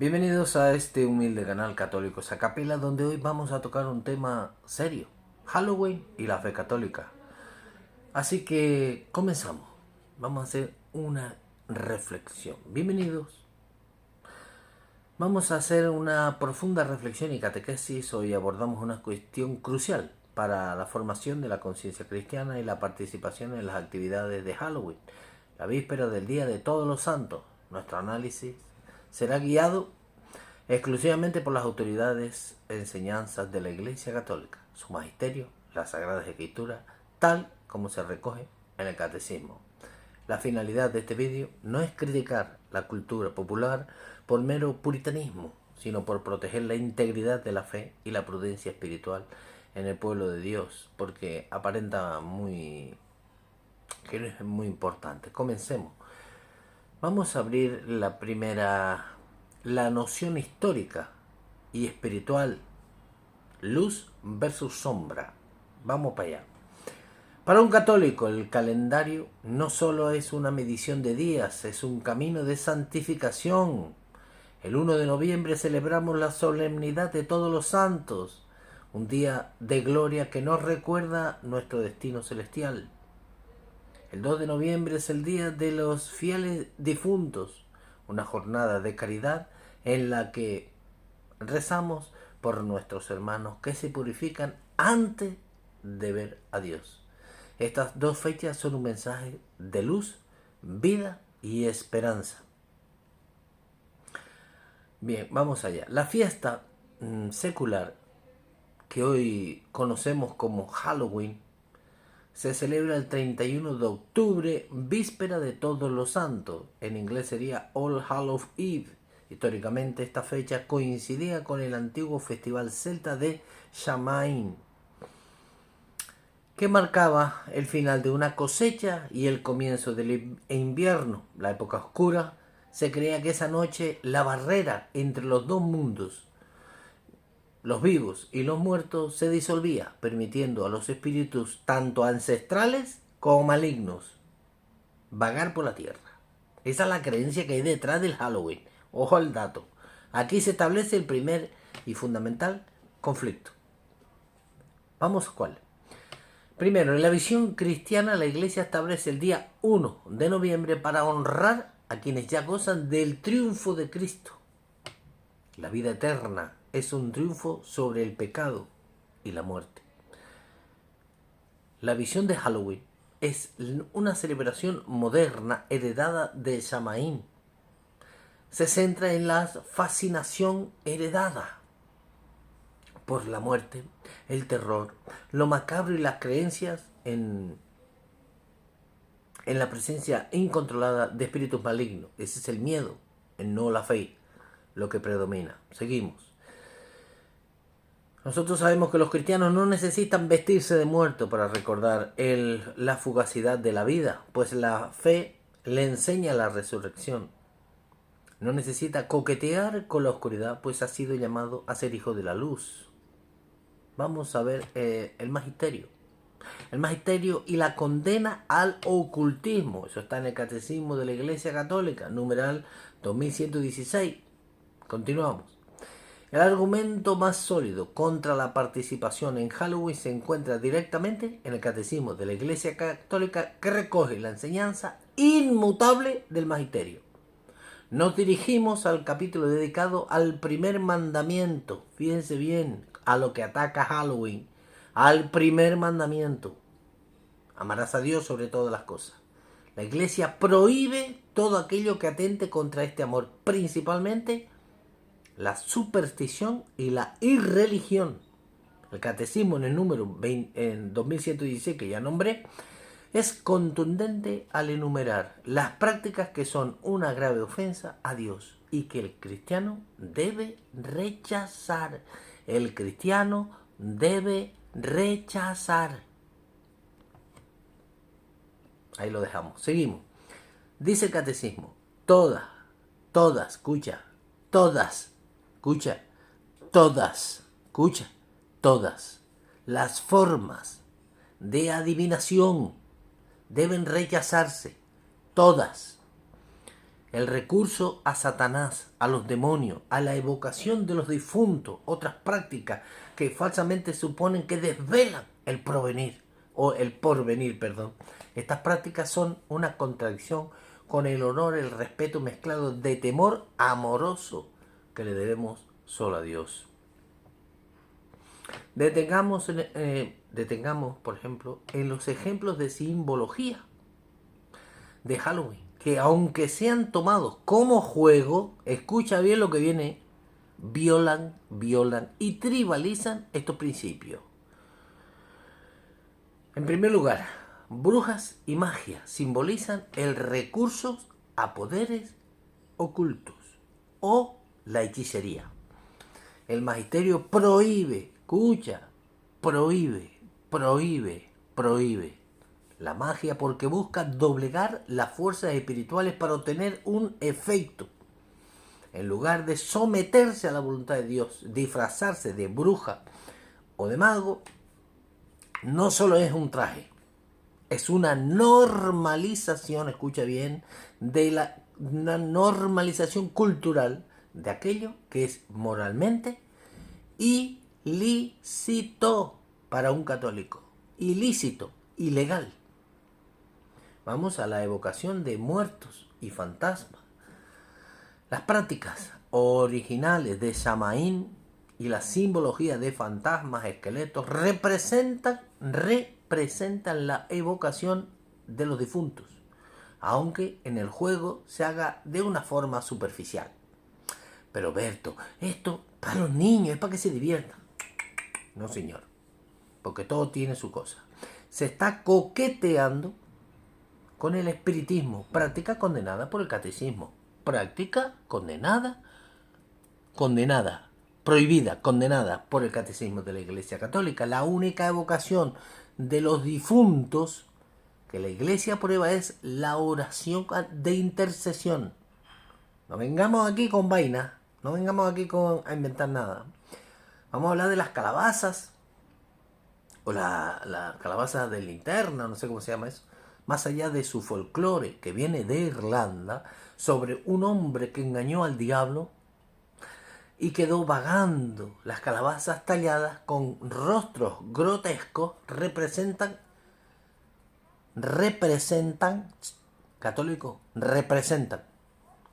Bienvenidos a este humilde canal Católicos a Capela, donde hoy vamos a tocar un tema serio: Halloween y la fe católica. Así que comenzamos. Vamos a hacer una reflexión. Bienvenidos. Vamos a hacer una profunda reflexión y catequesis. Hoy abordamos una cuestión crucial para la formación de la conciencia cristiana y la participación en las actividades de Halloween, la víspera del Día de Todos los Santos. Nuestro análisis será guiado exclusivamente por las autoridades enseñanzas de la Iglesia Católica, su magisterio, las Sagradas Escrituras, tal como se recoge en el Catecismo. La finalidad de este vídeo no es criticar la cultura popular por mero puritanismo, sino por proteger la integridad de la fe y la prudencia espiritual en el pueblo de Dios, porque aparenta que no es muy importante. Comencemos. Vamos a abrir la noción histórica y espiritual, luz versus sombra. Vamos para allá. Para un católico, el calendario no solo es una medición de días, es un camino de santificación. El 1 de noviembre celebramos la solemnidad de todos los santos, un día de gloria que nos recuerda nuestro destino celestial. El 2 de noviembre es el día de los fieles difuntos, una jornada de caridad en la que rezamos por nuestros hermanos que se purifican antes de ver a Dios. Estas dos fechas son un mensaje de luz, vida y esperanza. Bien, vamos allá. La fiesta secular que hoy conocemos como Halloween se celebra el 31 de octubre, víspera de Todos los Santos. En inglés sería All Hallows Eve. Históricamente esta fecha coincidía con el antiguo festival celta de Samhain, que marcaba el final de una cosecha y el comienzo del invierno, la época oscura. Se creía que esa noche la barrera entre los dos mundos, los vivos y los muertos, se disolvía, permitiendo a los espíritus tanto ancestrales como malignos vagar por la tierra. Esa es la creencia que hay detrás del Halloween. Ojo al dato. Aquí se establece el primer y fundamental conflicto. Vamos a cuál. Primero, en la visión cristiana, la Iglesia establece el día 1 de noviembre para honrar a quienes ya gozan del triunfo de Cristo. La vida eterna es un triunfo sobre el pecado y la muerte. La visión de Halloween es una celebración moderna heredada de Samhain. Se centra en la fascinación heredada por la muerte, el terror, lo macabro y las creencias en la presencia incontrolada de espíritus malignos. Ese es el miedo, no la fe, lo que predomina. Seguimos. Nosotros sabemos que los cristianos no necesitan vestirse de muerto para recordar la fugacidad de la vida, pues la fe le enseña la resurrección. No necesita coquetear con la oscuridad, pues ha sido llamado a ser hijo de la luz. Vamos a ver el magisterio. El magisterio y la condena al ocultismo. Eso está en el Catecismo de la Iglesia Católica, numeral 2116. Continuamos. El argumento más sólido contra la participación en Halloween se encuentra directamente en el Catecismo de la Iglesia Católica, que recoge la enseñanza inmutable del magisterio. Nos dirigimos al capítulo dedicado al primer mandamiento. Fíjense bien a lo que ataca Halloween. Al primer mandamiento: amarás a Dios sobre todas las cosas. La Iglesia prohíbe todo aquello que atente contra este amor, principalmente la superstición y la irreligión. El Catecismo, en el número 2116 que ya nombré, es contundente al enumerar las prácticas que son una grave ofensa a Dios y que el cristiano debe rechazar. El cristiano debe rechazar. Ahí lo dejamos. Seguimos. Dice el Catecismo: todas, escucha, todas las formas de adivinación deben rechazarse. Todas. el recurso a Satanás, a los demonios, a la evocación de los difuntos, otras prácticas que falsamente suponen que desvelan el porvenir. Estas prácticas son una contradicción con el honor, el respeto mezclado de temor amoroso que le debemos solo a Dios. Detengamos, por ejemplo, en los ejemplos de simbología de Halloween, que aunque sean tomados como juego, escucha bien lo que viene, violan y tribalizan estos principios. En primer lugar, brujas y magia simbolizan el recurso a poderes ocultos o la hechicería. El magisterio prohíbe la magia porque busca doblegar las fuerzas espirituales para obtener un efecto. En lugar de someterse a la voluntad de Dios, disfrazarse de bruja o de mago, no solo es un traje, es una normalización, escucha bien, una normalización cultural de aquello que es moralmente ilícito para un católico. Ilícito, ilegal. Vamos a la evocación de muertos y fantasmas. Las prácticas originales de Samaín y la simbología de fantasmas, esqueletos, representan la evocación de los difuntos, aunque en el juego se haga de una forma superficial. Pero Berto, esto para los niños, es para que se diviertan. No, señor, porque todo tiene su cosa. Se está coqueteando con el espiritismo, práctica condenada por el catecismo. Práctica prohibida, condenada por el catecismo de la Iglesia Católica. La única evocación de los difuntos que la Iglesia aprueba es la oración de intercesión. No vengamos aquí con vainas, no vengamos aquí a inventar nada. Vamos a hablar de las calabazas, o la calabaza de linterna, no sé cómo se llama eso. Más allá de su folclore, que viene de Irlanda, sobre un hombre que engañó al diablo y quedó vagando. Las calabazas talladas con rostros grotescos representan, católicos, representan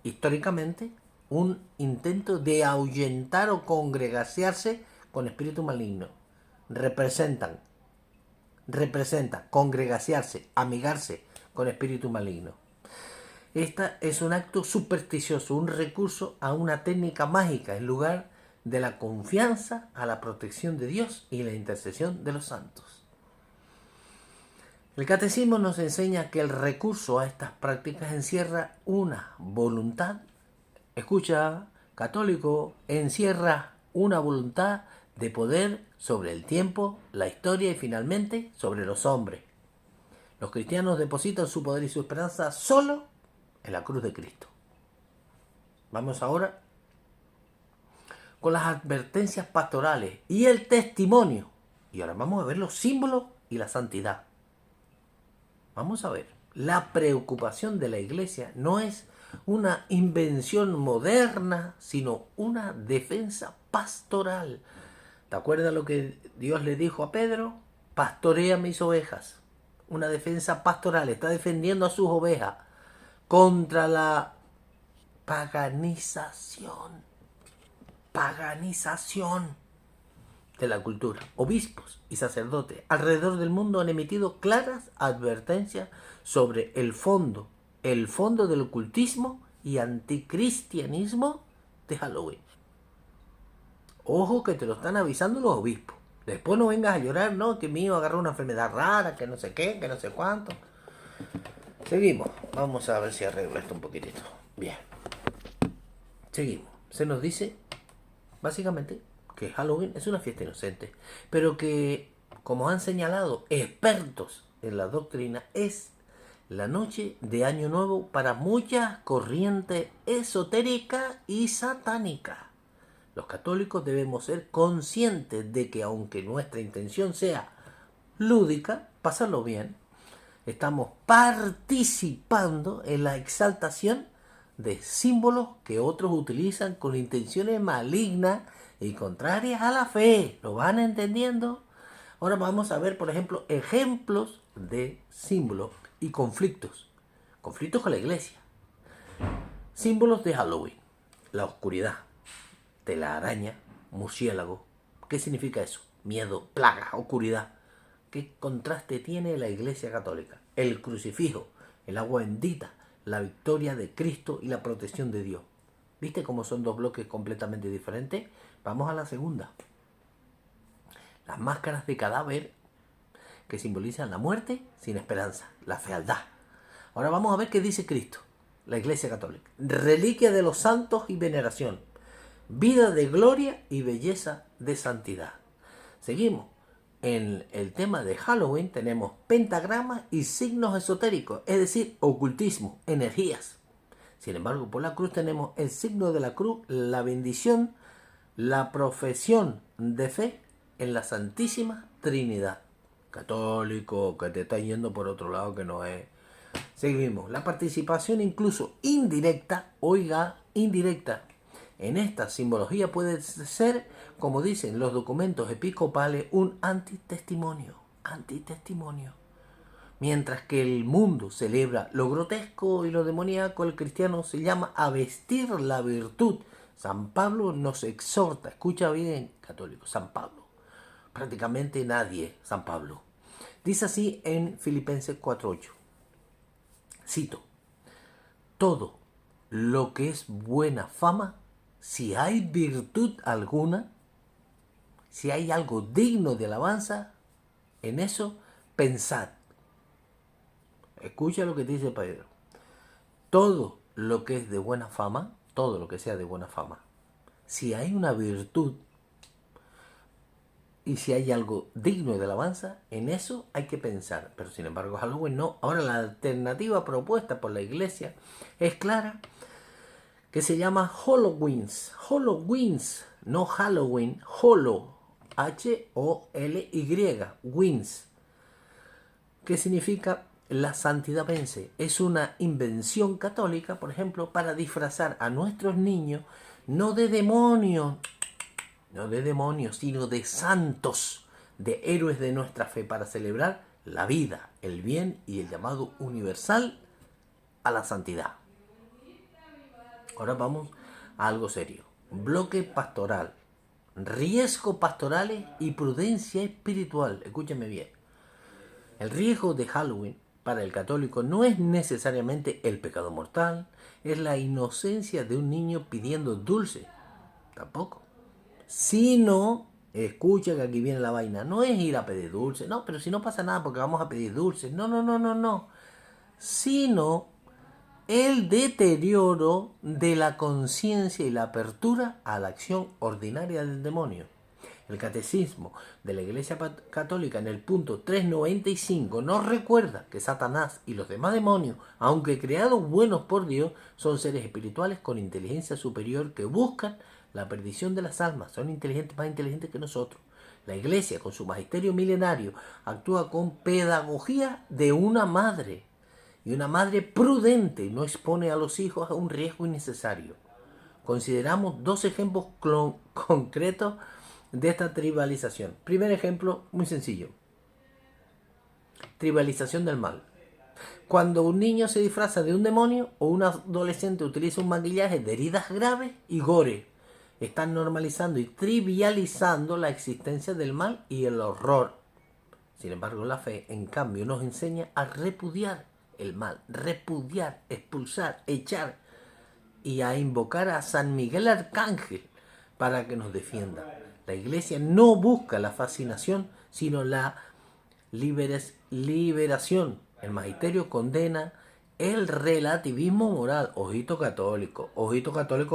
históricamente un intento de ahuyentar o congregarse con espíritu maligno. Representa congregarse, amigarse con espíritu maligno. Esta es un acto supersticioso, un recurso a una técnica mágica en lugar de la confianza a la protección de Dios y la intercesión de los santos. El catecismo nos enseña que el recurso a estas prácticas encierra una voluntad, escucha, católico, encierra una voluntad de poder sobre el tiempo, la historia y finalmente sobre los hombres. Los cristianos depositan su poder y su esperanza solo en la cruz de Cristo. Vamos ahora con las advertencias pastorales y el testimonio. Y ahora vamos a ver los símbolos y la santidad. Vamos a ver, la preocupación de la Iglesia no es una invención moderna, sino una defensa pastoral. ¿Te acuerdas lo que Dios le dijo a Pedro? Pastorea mis ovejas. Una defensa pastoral, está defendiendo a sus ovejas contra la paganización de la cultura. Obispos y sacerdotes alrededor del mundo han emitido claras advertencias sobre el fondo del ocultismo y anticristianismo de Halloween. Ojo que te lo están avisando los obispos. Después no vengas a llorar, no, que mío agarró una enfermedad rara, que no sé qué, que no sé cuánto. Seguimos. Vamos a ver si arreglo esto un poquitito. Bien. Seguimos. Se nos dice, básicamente, que Halloween es una fiesta inocente, pero que, como han señalado expertos en la doctrina, es la noche de Año Nuevo para muchas corrientes esotéricas y satánicas. Los católicos debemos ser conscientes de que aunque nuestra intención sea lúdica, pasarlo bien, estamos participando en la exaltación de símbolos que otros utilizan con intenciones malignas y contrarias a la fe. ¿Lo van entendiendo? Ahora vamos a ver, por ejemplo, ejemplos de símbolos y conflictos. Conflictos con la iglesia. Símbolos de Halloween. La oscuridad, telaraña, murciélago. ¿Qué significa eso? Miedo, plaga, oscuridad. ¿Qué contraste tiene la Iglesia Católica? El crucifijo, el agua bendita, la victoria de Cristo y la protección de Dios. ¿Viste cómo son dos bloques completamente diferentes? Vamos a la segunda. Las máscaras de cadáver, que simbolizan la muerte sin esperanza, la fealdad. Ahora vamos a ver qué dice Cristo, la Iglesia Católica. Reliquia de los santos y veneración. Vida de gloria y belleza de santidad. Seguimos. En el tema de Halloween tenemos pentagramas y signos esotéricos, es decir, ocultismo, energías. Sin embargo, por la cruz tenemos el signo de la cruz, la bendición, la profesión de fe en la Santísima Trinidad. Católico, que te está yendo por otro lado que no es. Seguimos. La participación incluso indirecta, oiga, indirecta, en esta simbología puede ser, como dicen los documentos episcopales, un antitestimonio. Antitestimonio. Mientras que el mundo celebra lo grotesco y lo demoníaco, el cristiano se llama a vestir la virtud. San Pablo nos exhorta, escucha bien, católico, San Pablo. Prácticamente nadie, San Pablo. Dice así en Filipenses 4:8. Cito: todo lo que es buena fama, si hay virtud alguna, si hay algo digno de alabanza, en eso pensad. Escucha lo que dice Pedro. Todo lo que es de buena fama, todo lo que sea de buena fama, si hay una virtud y si hay algo digno de alabanza, en eso hay que pensar. Pero sin embargo, Halloween no. Ahora la alternativa propuesta por la iglesia es clara, que se llama Halloweens. Halloweens, no Halloween, Holo, H-O-L-Y, Wins, que significa la santidad vence. Es una invención católica, por ejemplo, para disfrazar a nuestros niños no de demonios, sino de santos, de héroes de nuestra fe, para celebrar la vida, el bien y el llamado universal a la santidad. Ahora vamos a algo serio. Bloque pastoral. Riesgos pastorales y prudencia espiritual. Escúchame bien. El riesgo de Halloween para el católico no es necesariamente el pecado mortal, es la inocencia de un niño pidiendo dulce. Tampoco. Sino, escucha que aquí viene la vaina, no es ir a pedir dulce. No, pero si no pasa nada porque vamos a pedir dulce. No. Sino el deterioro de la conciencia y la apertura a la acción ordinaria del demonio. El Catecismo de la Iglesia Católica en el punto 395 nos recuerda que Satanás y los demás demonios, aunque creados buenos por Dios, son seres espirituales con inteligencia superior que buscan la perdición de las almas. Son inteligentes, más inteligentes que nosotros. La Iglesia, con su magisterio milenario, actúa con pedagogía de una madre. Y una madre prudente no expone a los hijos a un riesgo innecesario. Consideramos dos ejemplos concretos de esta tribalización. Primer ejemplo, muy sencillo. Tribalización del mal. Cuando un niño se disfraza de un demonio o un adolescente utiliza un maquillaje de heridas graves y gore, están normalizando y trivializando la existencia del mal y el horror. Sin embargo, la fe, en cambio, nos enseña a repudiar el mal, repudiar, expulsar, echar, y a invocar a San Miguel Arcángel para que nos defienda. La Iglesia no busca la fascinación, sino la liberación. El magisterio condena el relativismo moral. Ojito católico,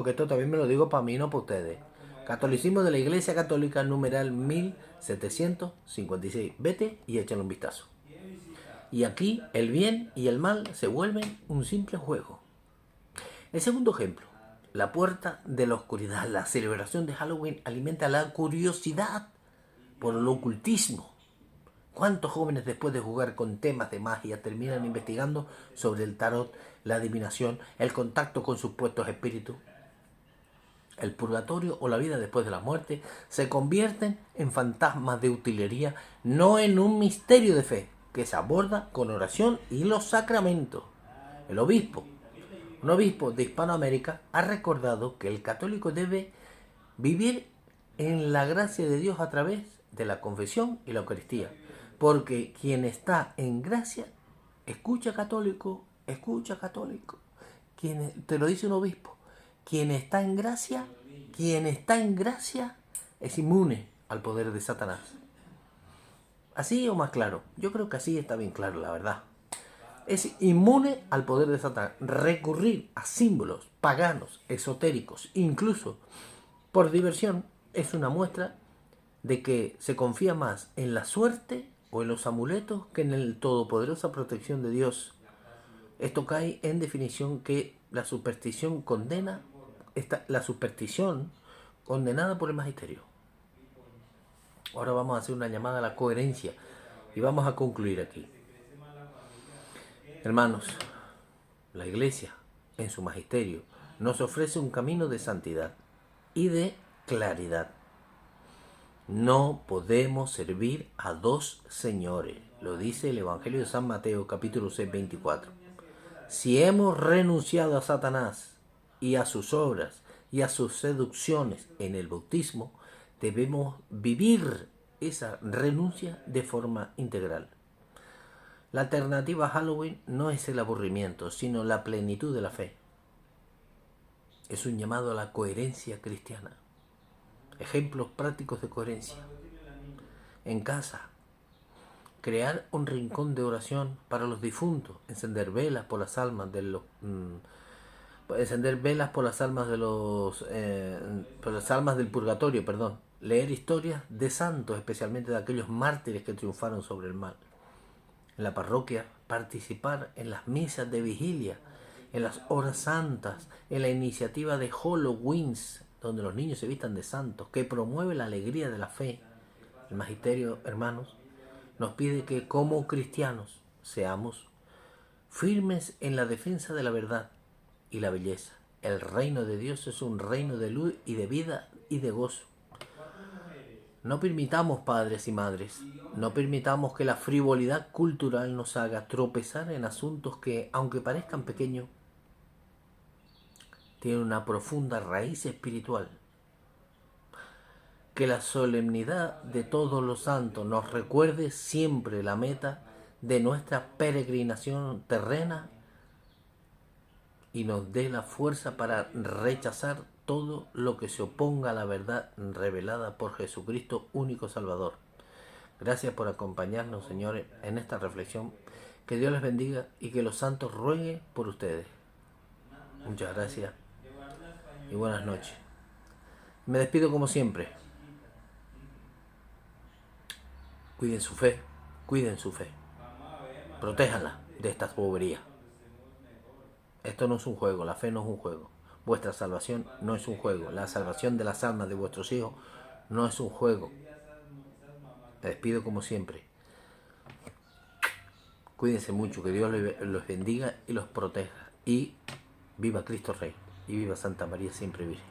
que esto también me lo digo para mí, no para ustedes. Catolicismo de la Iglesia Católica, numeral 1756. Vete y échale un vistazo. Y aquí el bien y el mal se vuelven un simple juego. El segundo ejemplo, la puerta de la oscuridad. La celebración de Halloween alimenta la curiosidad por el ocultismo. ¿Cuántos jóvenes después de jugar con temas de magia terminan investigando sobre el tarot, la adivinación, el contacto con supuestos espíritus? El purgatorio o la vida después de la muerte se convierten en fantasmas de utilería, no en un misterio de fe que se aborda con oración y los sacramentos. El obispo, un obispo de Hispanoamérica, ha recordado que el católico debe vivir en la gracia de Dios a través de la confesión y la Eucaristía, porque quien está en gracia, escucha católico, te lo dice un obispo, quien está en gracia es inmune al poder de Satanás. ¿Así o más claro? Yo creo que así está bien claro, la verdad. Es inmune al poder de Satanás. Recurrir a símbolos paganos, esotéricos, incluso por diversión, es una muestra de que se confía más en la suerte o en los amuletos que en la todopoderosa protección de Dios. Esto cae en definición que la superstición condenada por el magisterio. Ahora vamos a hacer una llamada a la coherencia y vamos a concluir aquí. Hermanos, la Iglesia, en su magisterio, nos ofrece un camino de santidad y de claridad. No podemos servir a dos señores, lo dice el Evangelio de San Mateo, capítulo 6, 24. Si hemos renunciado a Satanás y a sus obras y a sus seducciones en el bautismo, debemos vivir esa renuncia de forma integral. La alternativa a Halloween no es el aburrimiento, sino la plenitud de la fe. Es un llamado a la coherencia cristiana. Ejemplos prácticos de coherencia. En casa, crear un rincón de oración para los difuntos, encender velas por las almas de los por las almas del purgatorio, leer historias de santos, especialmente de aquellos mártires que triunfaron sobre el mal. En la parroquia, participar en las misas de vigilia, en las horas santas, en la iniciativa de Halloween, donde los niños se vistan de santos, que promueve la alegría de la fe. El magisterio, hermanos, nos pide que como cristianos seamos firmes en la defensa de la verdad y la belleza. El reino de Dios es un reino de luz y de vida y de gozo. No permitamos, padres y madres, no permitamos que la frivolidad cultural nos haga tropezar en asuntos que, aunque parezcan pequeños, tienen una profunda raíz espiritual. Que la solemnidad de todos los santos nos recuerde siempre la meta de nuestra peregrinación terrena y nos dé la fuerza para rechazar todo lo que se oponga a la verdad revelada por Jesucristo, único Salvador. Gracias por acompañarnos, señores, en esta reflexión. Que Dios les bendiga y que los santos rueguen por ustedes. Muchas gracias y buenas noches. Me despido como siempre. Cuiden su fe, protéjanla de estas boberías. Esto no es un juego, la fe no es un juego. Vuestra salvación no es un juego. La salvación de las almas de vuestros hijos no es un juego. Me despido como siempre. Cuídense mucho, que Dios los bendiga y los proteja. Y viva Cristo Rey. Y viva Santa María siempre Virgen.